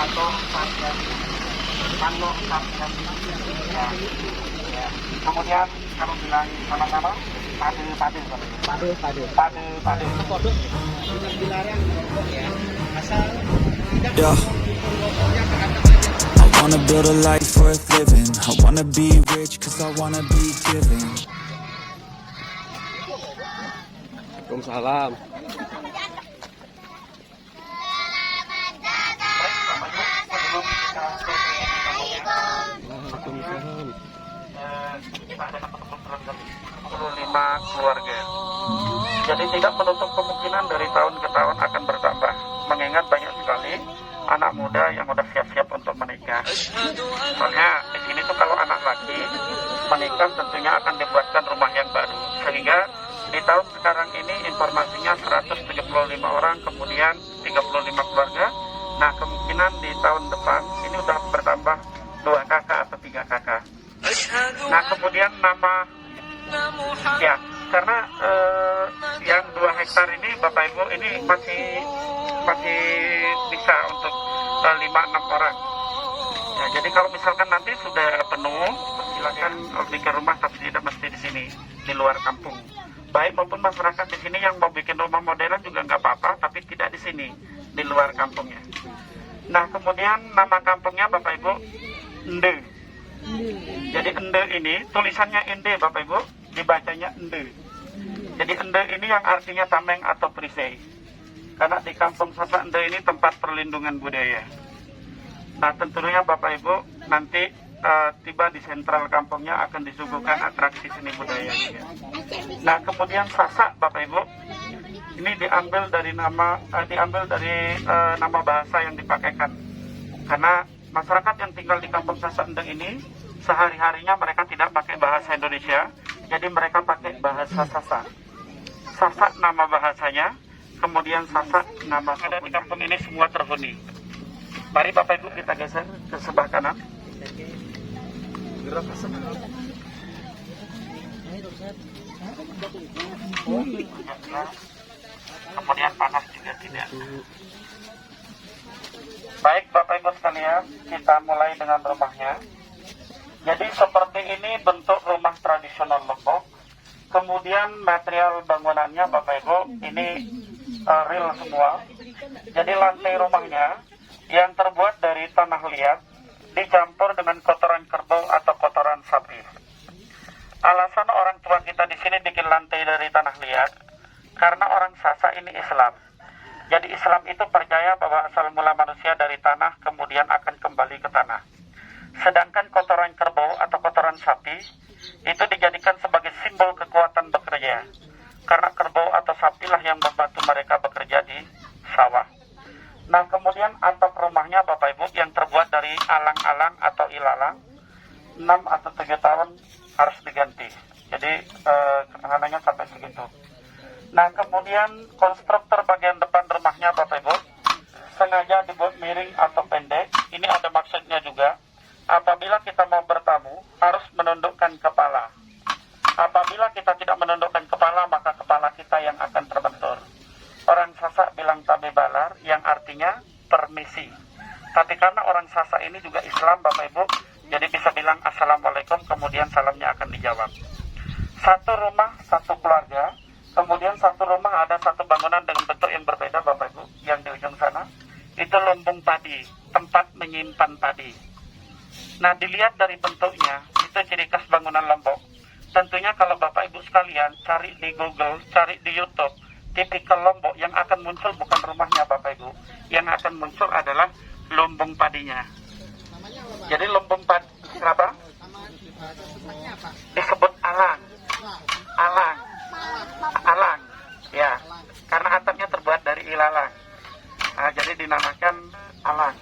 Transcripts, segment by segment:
Pato Satyan, Pando Satyan, ya, ya. Kemudian kalau bilang sama-sama, pade, Kodok bukan dilarang merokok ya, asal tidak Yeah. merokoknya ke atas aja. I wanna build a life worth living. I wanna be rich cause I wanna be giving. Waalaikumsalam. Waalaikumsalam. 5 keluarga. Jadi tidak menutup kemungkinan dari tahun ke tahun akan bertambah, mengingat banyak sekali anak muda yang udah siap-siap untuk menikah. Soalnya di sini tuh kalau anak laki menikah tentunya akan dibuatkan rumah yang baru, sehingga di tahun sekarang ini informasinya 175 orang, kemudian 35 keluarga. Nah, kemungkinan di tahun depan ini udah bertambah 2 kakak atau 3 kakak. Nah, kemudian nama, ya, karena yang 2 hektar ini Bapak Ibu ini masih bisa untuk 5-6 orang. Ya, jadi kalau misalkan nanti sudah penuh, silakan bikin rumah, tapi tidak mesti di sini, di luar kampung. Baik maupun masyarakat di sini yang mau bikin rumah modern juga nggak apa-apa, tapi tidak di sini, di luar kampungnya. Nah, kemudian nama kampungnya Bapak Ibu, Ende. Jadi Ende ini tulisannya Ende Bapak Ibu, dibacanya Ende. Jadi Ende ini yang artinya tameng atau perisai. Karena di kampung Sasak Ende ini tempat perlindungan budaya. Nah, tentunya Bapak Ibu nanti tiba di sentral kampungnya akan disuguhkan atraksi seni budaya. Nah, kemudian Sasak Bapak Ibu ini diambil dari nama bahasa yang dipakaikan. Karena masyarakat yang tinggal di kampung Sasak Ende ini sehari-harinya mereka tidak pakai bahasa Indonesia, jadi mereka pakai bahasa Sasak. Sasak nama bahasanya, kemudian Sasak nama ada di kampung ini semua terhuni. Mari Bapak Ibu kita geser ke sebelah kanan. Kemudian panas juga tidak. Baik Bapak Ibu sekalian, kita mulai dengan rumahnya. Jadi seperti ini bentuk rumah tradisional Lombok. Kemudian material bangunannya Bapak Ibu ini real semua. Jadi lantai rumahnya yang terbuat dari tanah liat dicampur dengan kotoran kerbau atau kotoran sapi. Alasan orang tua kita di sini bikin lantai dari tanah liat karena orang Sasak ini Islam. Jadi Islam itu percaya bahwa asal mula manusia dari tanah kemudian akan kembali ke tanah. Sedangkan kotoran kerbau atau kotoran sapi itu dijadikan sebagai simbol kekuatan bekerja. Karena kerbau atau sapilah yang membantu mereka bekerja di sawah. Nah, kemudian atap rumahnya Bapak Ibu yang terbuat dari alang-alang atau ilalang 6 atau 7 tahun harus diganti. Jadi ketahanannya sampai segitu. Nah, kemudian konstruktor bagian depan rumahnya Bapak Ibu sengaja dibuat miring atau pendek. Ini ada maksudnya juga. Apabila kita mau bertamu harus menundukkan kepala. Apabila kita tidak menundukkan kepala, maka kepala kita yang akan terbentur. Orang Sasak bilang tabe balar yang artinya permisi. Tapi karena orang Sasak ini juga Islam Bapak Ibu, jadi bisa bilang assalamualaikum, kemudian salamnya akan dijawab. Satu rumah, satu keluarga, kemudian satu rumah ada satu bangunan dengan bentuk yang berbeda Bapak Ibu. Yang di ujung sana itu lumbung padi, tempat menyimpan padi. Nah, dilihat dari bentuknya, itu ciri khas bangunan Lombok. Tentunya kalau Bapak Ibu sekalian cari di Google, cari di YouTube, tipikal Lombok yang akan muncul bukan rumahnya Bapak Ibu. Yang akan muncul adalah lumbung padinya. Jadi lumbung padi, kenapa? Disebut alang. Alang. Alang. Ya, karena atapnya terbuat dari ilalang. Nah, jadi dinamakan alang.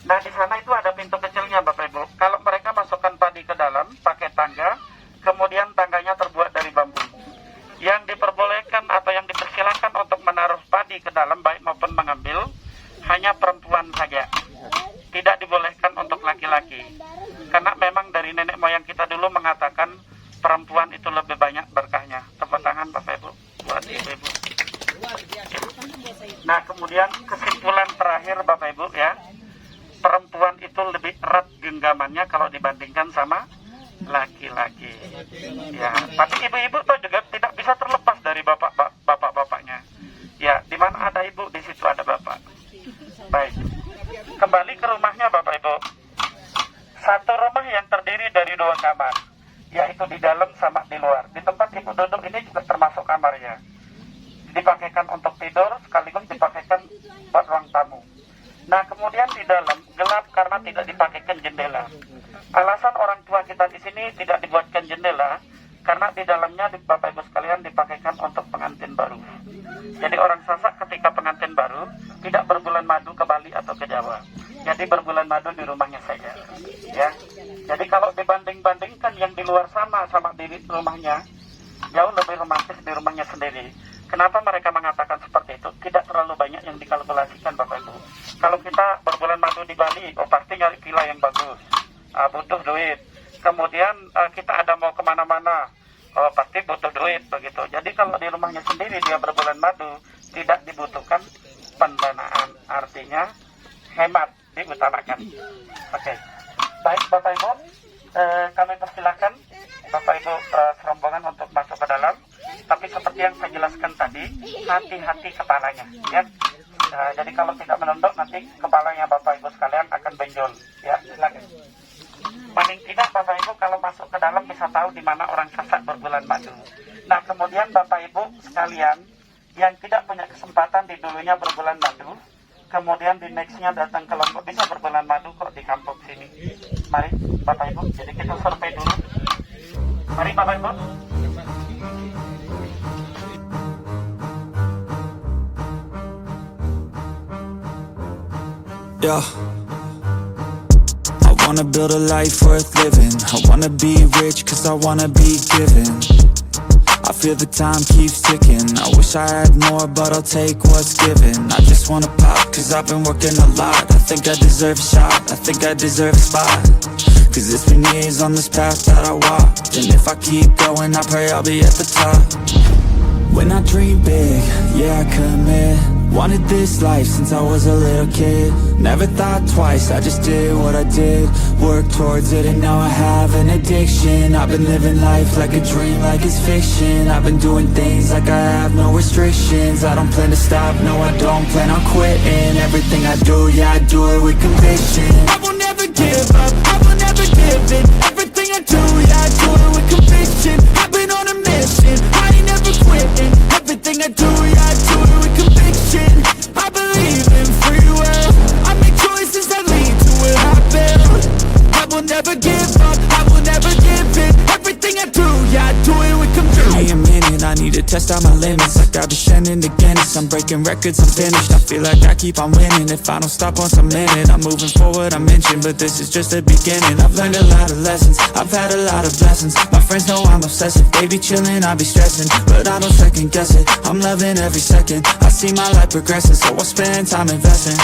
Nah, di sana itu ada pintu kecilnya Bapak Ibu. Kalau mereka masukkan padi ke dalam pakai tangga, kemudian tangganya terbuat dari bambu. Yang diperbolehkan atau yang dipersilakan untuk menaruh padi ke dalam baik maupun mengambil hanya perempuan saja. Tidak dibolehkan untuk laki-laki. Karena memang dari nenek moyang kita dulu mengatakan perempuan itu lebih banyak berkahnya. Tepuk tangan Bapak Ibu buat ibu-ibu. Nah, kemudian kesimpulan terakhir Bapak Ibu ya. kedalamannya kalau dibandingkan sama laki-laki. Ya, tapi ibu-ibu tuh juga tidak bisa terlepas dari bapak-bapaknya. Ya, di mana ada ibu, di situ ada bapak. Baik, kembali ke rumahnya Bapak Ibu. Satu rumah yang terdiri dari 2 kamar, yaitu di dalam sama di luar. Di tempat ibu duduk ini juga termasuk kamarnya. Dipakaikan untuk tidur, sekaligus dipakaikan buat ruang tamu. Nah, kemudian di dalam gelap karena tidak dipakaikan jendela. Alasan orang tua kita di sini tidak dibuatkan jendela, karena di dalamnya Bapak Ibu sekalian dipakaikan untuk pengantin baru. Jadi orang Sasak ketika pengantin baru tidak berbulan madu ke Bali atau ke Jawa. Jadi berbulan madu di rumahnya saja. Ya. Jadi kalau dibanding-bandingkan yang di luar sama di rumahnya, jauh lebih romantis di rumahnya sendiri. Kenapa mereka mengatakan seperti itu? Tidak terlalu banyak yang dikalkulasikan Bapak Ibu. Kalau kita berbulan madu di Bali, pasti nyari villa yang bagus. Butuh duit. Kemudian kita ada mau kemana-mana, pasti butuh duit begitu. Jadi kalau di rumahnya sendiri dia berbulan madu, tidak dibutuhkan pendanaan, artinya hemat diutamakan. Oke. Baik Bapak Ibu, kami persilakan Bapak Ibu serombongan untuk masuk ke dalam. Tapi seperti yang saya jelaskan tadi, hati-hati kepalanya, ya. Jadi kalau tidak menunduk nanti kepalanya Bapak Ibu sekalian akan benjol. Ya, silakan. Paling tidak Bapak Ibu kalau masuk ke dalam bisa tahu di mana orang Sasak berbulan madu. Nah, kemudian Bapak Ibu sekalian yang tidak punya kesempatan di dulunya berbulan madu, kemudian di nextnya datang ke Lombok bisa berbulan madu kok di kampung sini. Mari Bapak Ibu, jadi kita survei dulu. Mari Bapak Ibu. Yeah. I wanna build a life worth living. I wanna be rich cause I wanna be given. I feel the time keeps ticking. I wish I had more but I'll take what's given. I just wanna pop cause I've been working a lot. I think I deserve a shot, I think I deserve a spot. Cause it's been years on this path that I walked, and if I keep going I pray I'll be at the top. When I dream big, yeah I commit. Wanted this life since I was a little kid. Never thought twice, I just did what I did. Worked towards it and now I have an addiction. I've been living life like a dream, like it's fiction. I've been doing things like I have no restrictions. I don't plan to stop, no I don't plan on quitting. Everything I do, yeah I do it with conviction. I will never give up, I will never give in. Everything I do, yeah I do it with conviction. I've been on a mission, I ain't never quitting. Everything I do, yeah I do it with conviction. I believe in free will. I make choices that lead to what I build. I will never give up, I will never give in. Everything I do, yeah I do it with conviction. Give me a minute, I need to test out my limits. Like I've been sending to Guinness, I'm breaking records, I'm finished. I feel like I keep on winning. If I don't stop once I'm in it, I'm moving forward, I mentioned. But this is just the beginning. I've learned a lot of lessons, I've had a lot of blessings. My friends know I'm obsessive, they be chilling, I be stressing. But I don't second guess it, I'm loving every second. I see my life progressing, so I spend time investing.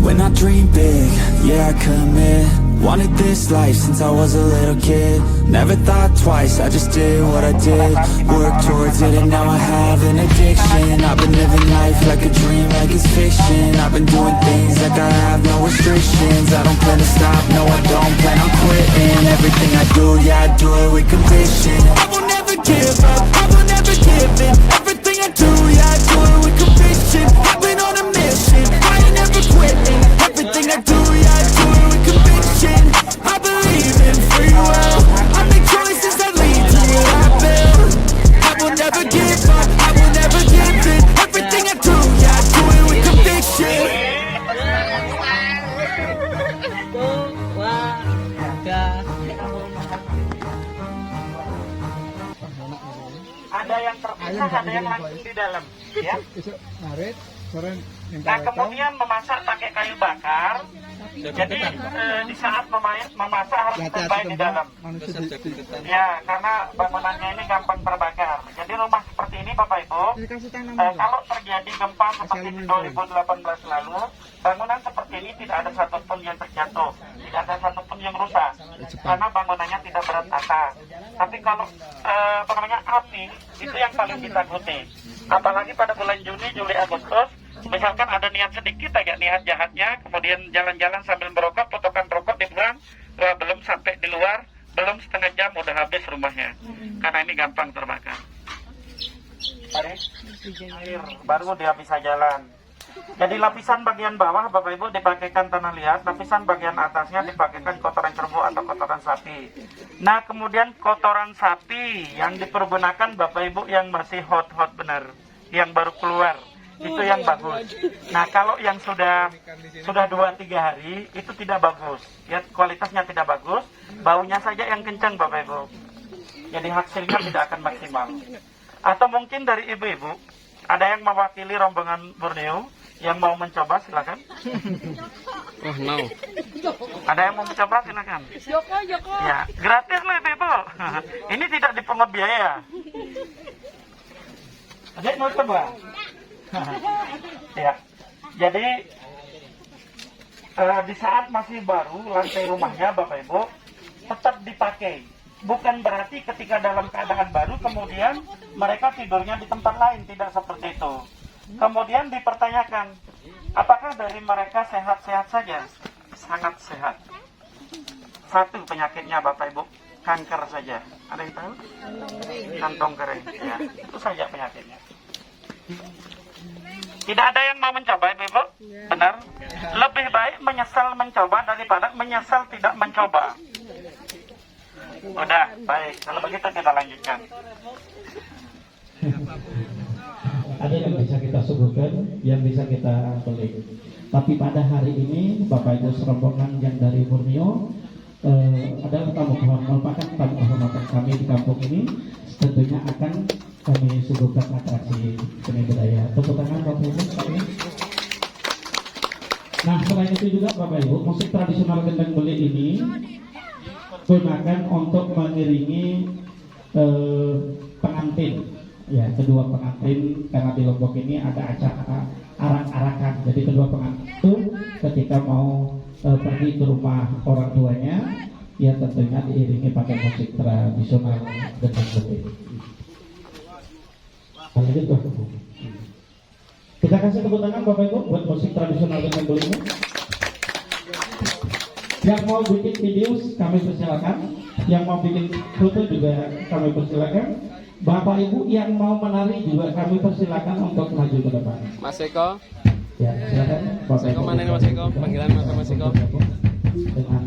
When I dream big, yeah I commit. Wanted this life since I was a little kid. Never thought twice, I just did what I did. Worked towards it and now I have an addiction. I've been living life like a dream, like it's fiction. I've been doing things like I have no restrictions. I don't plan to stop, no I don't plan on quitting. Everything I do, yeah I do it with conviction. I will never give up, I will never give in. Everything I do, yeah I do it with conviction. I've been on a mission, I ain't never quitting. Everything I do, yeah I do it with conviction. I believe in free will. I make choices that lead to what I build. I will never give up, I will never give in. Everything I do, yeah I do it with conviction. Ada yang terpisah, ada yang langsung di dalam, ya. Nah, kemudian memasak pakai kayu bakar. Jadi di saat memasak harus standby di dalam. Ya, karena bangunannya ini gampang terbakar. Jadi rumah seperti ini Bapak Ibu, kalau terjadi gempa seperti di 2018 lalu, bangunan seperti ini tidak ada satupun yang terjatuh, tidak ada satupun yang rusak, karena bangunannya tidak berantakan. Tapi kalau api itu yang paling ditakuti. Apalagi pada bulan Juni, Juli, Agustus, Misalkan ada niat sedikit aja, niat jahatnya, kemudian jalan-jalan sambil merokok, potongan rokok dibuang, wah, belum sampai di luar, belum setengah jam udah habis rumahnya. Karena ini gampang terbakar. Air, baru dia bisa jalan. Jadi lapisan bagian bawah Bapak Ibu dipakaikan tanah liat, lapisan bagian atasnya dipakaikan kotoran kerbau atau kotoran sapi. Nah kemudian kotoran sapi yang dipergunakan Bapak Ibu yang masih hot-hot benar, yang baru keluar, itu yang bagus. Nah kalau yang sudah 2-3 hari itu tidak bagus, ya kualitasnya tidak bagus, baunya saja yang kencang Bapak Ibu. Jadi hasilnya tidak akan maksimal. Atau mungkin dari ibu-ibu ada yang mewakili rombongan Borneo yang mau mencoba, silakan. Oh no. Ada yang mau mencoba, silakan. Ya, gratis loh ibu-ibu. Ini tidak dipungut biaya. Adik mau coba? Ya. Jadi di saat masih baru lantai rumahnya Bapak Ibu tetap dipakai. Bukan berarti ketika dalam keadaan baru kemudian mereka tidurnya di tempat lain, tidak seperti itu. Kemudian dipertanyakan, apakah dari mereka sehat-sehat saja? Sangat sehat. Satu penyakitnya Bapak Ibu, kanker saja. Ada yang tahu? Kantong kering. Ya, itu saja penyakitnya. Tidak ada yang mau mencoba Ibu? Benar? Lebih baik menyesal mencoba daripada menyesal tidak mencoba. Udah, baik. Kalau begitu kita lanjutkan. Ada yang bisa kita suguhkan, yang bisa kita beli. Tapi pada hari ini Bapak Ibu serombongan yang dari Borneo adalah tamu merupakan tamu kehormatan kami di kampung ini. Tentunya akan kami suguhkan atraksi seni budaya. Tepuk tangan Bapak Ibu. Nah selain itu juga Bapak Ibu, musik tradisional gendang beli ini gunakan untuk mengiringi pengantin. Ya, kedua pengantin, karena di Lombok ini ada acara arak-arakan. Jadi kedua pengantin itu ketika mau pergi ke rumah orang tuanya, ya tentunya diiringi pakai musik tradisional gendang beli. Lanjut Bapak Ibu. Kita kasih tepuk tangan Bapak Ibu buat musik tradisional gendang beli ini. Yang mau bikin video kami persilakan, yang mau bikin foto juga kami persilakan. Bapak Ibu yang mau menari juga kami persilakan untuk maju ke depan. Mas Eko. Ya, silakan. Mas Eko mana ini Mas Eko? Panggilan Mas Eko. Dengan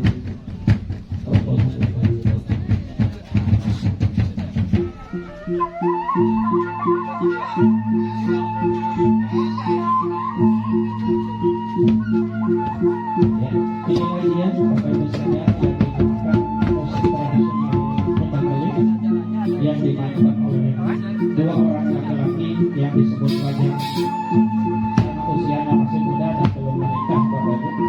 yang dimainkan oleh dua orang laki-laki yang disebut saja karena usianya masih muda dan belum menikah Bapak Ibu.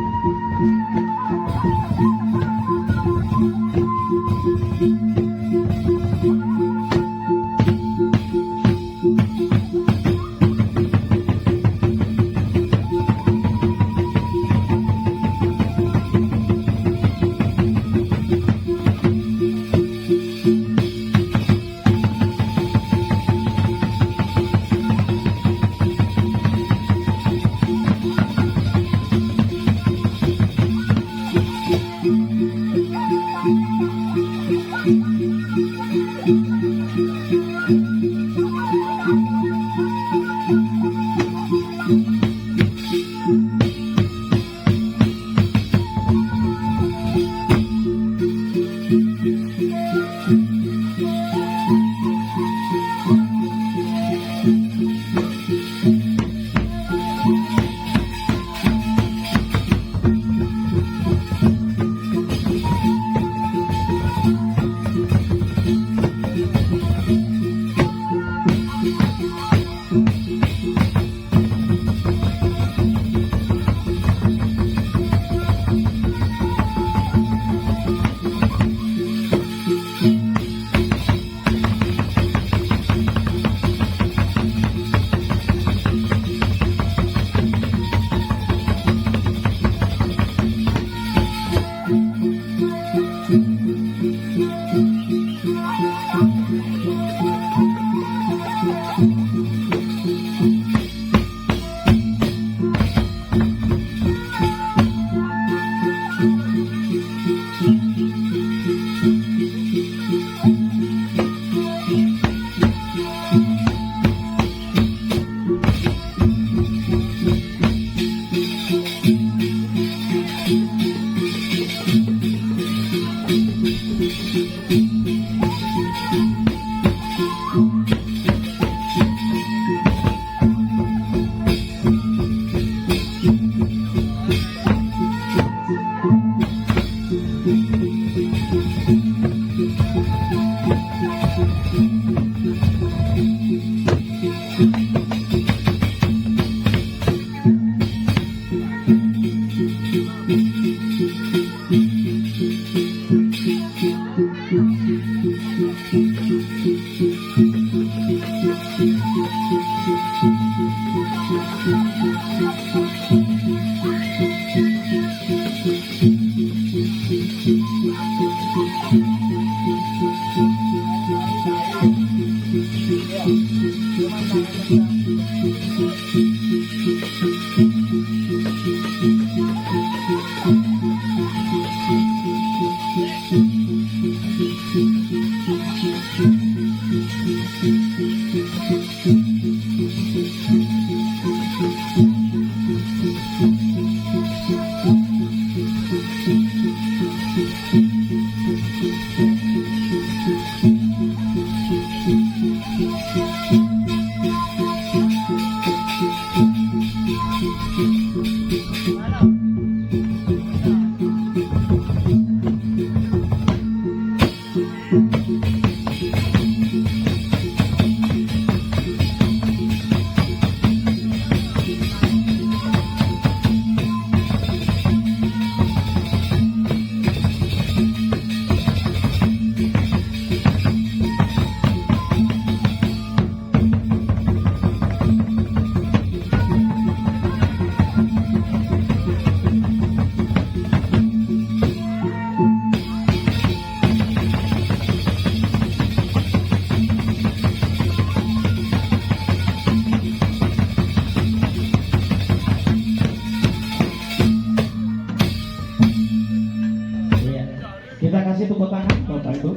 Kita kasih tepuk tangan Bapak Ibu.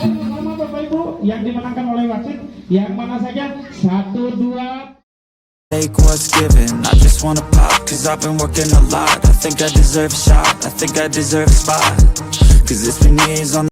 Nama Bapak Ibu yang dimenangkan oleh wasit yang mana saja? 1, 2. Take what's given, I just wanna pop, cause I've been working a lot. I think I deserve a shot, I think I deserve a spot, cause it's been years on